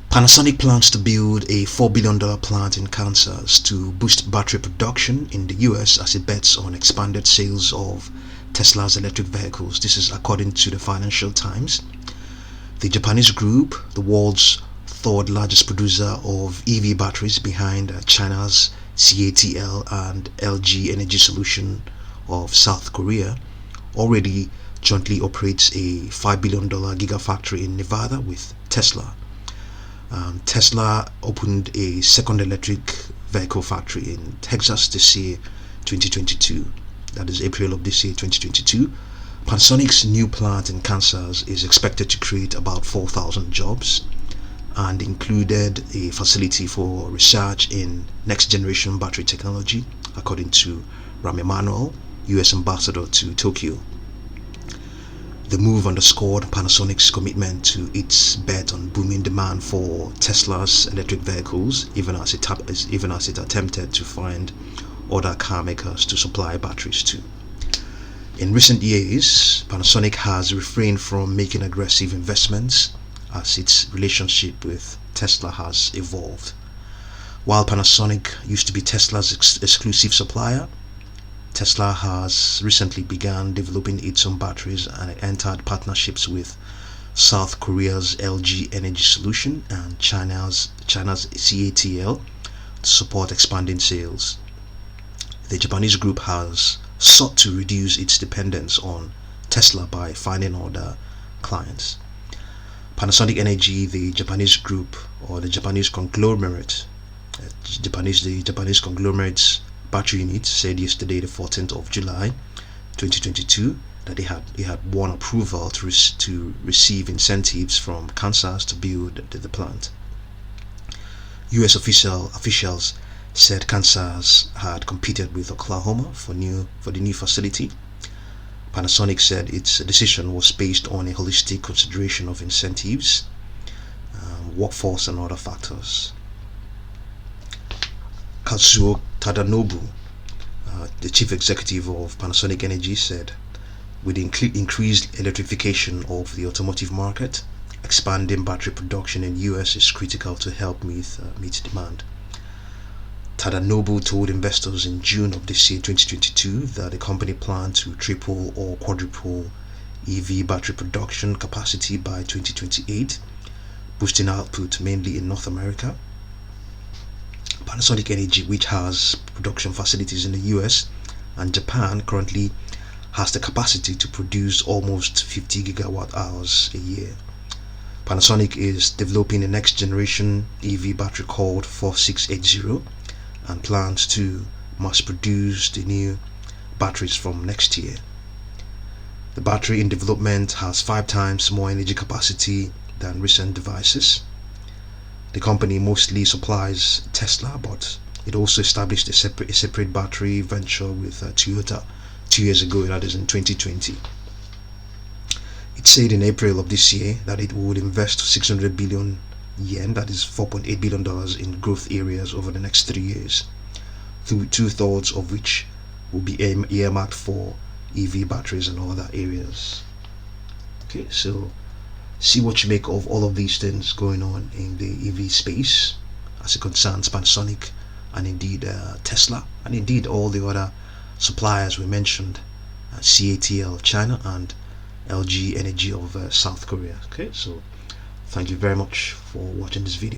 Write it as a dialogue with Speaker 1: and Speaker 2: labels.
Speaker 1: Panasonic plans to build a $4 billion plant in Kansas to boost battery production in the US as it bets on expanded sales of Tesla's electric vehicles. This is according to the Financial Times. The Japanese group, the world's third largest producer of EV batteries behind China's CATL and LG Energy Solution of South Korea, already jointly operates a $5 billion gigafactory in Nevada with Tesla. Tesla opened a second electric vehicle factory in Texas this year, 2022. That is April of this year, 2022. Panasonic's new plant in Kansas is expected to create about 4,000 jobs and included a facility for research in next generation battery technology, according to Rahm Emanuel, US Ambassador to Tokyo. The move underscored Panasonic's commitment to its bet on booming demand for Tesla's electric vehicles, even as it attempted to find other car makers to supply batteries to. In recent years, Panasonic has refrained from making aggressive investments as its relationship with Tesla has evolved. While Panasonic used to be Tesla's exclusive supplier, Tesla has recently begun developing its own batteries and entered partnerships with South Korea's LG Energy Solution and China's CATL to support expanding sales. The Japanese group has sought to reduce its dependence on Tesla by finding other clients. Panasonic Energy, the Japanese group or the Japanese conglomerate, the Japanese conglomerate's battery unit, said yesterday, the 14th of July 2022, that it had won approval to receive incentives from Kansas to build the plant. US officials said Kansas had competed with Oklahoma for the new facility. Panasonic said its decision was based on a holistic consideration of incentives, workforce and other factors. Kazuo Tadanobu, the chief executive of Panasonic Energy, said, with the increased electrification of the automotive market, expanding battery production in the US is critical to help meet demand. Tadanobu told investors in June of this year, 2022, that the company planned to triple or quadruple EV battery production capacity by 2028, boosting output mainly in North America. Panasonic Energy, which has production facilities in the US and Japan, currently has the capacity to produce almost 50 gigawatt hours a year. Panasonic is developing a next generation EV battery called 4680 and plans to mass produce the new batteries from next year. The battery in development has 5 times more energy capacity than recent devices. The company mostly supplies Tesla, but it also established a separate battery venture with Toyota 2 years ago, that is in 2020. It said in April of this year that it would invest 600 billion yen, that is $4.8 billion, in growth areas over the next 3 years, 2/3 of which will be earmarked for EV batteries and other areas. Okay, so see what you make of all of these things going on in the EV space as it concerns Panasonic and indeed Tesla and indeed all the other suppliers we mentioned, CATL of China and LG Energy of South Korea. Okay, so thank you very much for watching this video.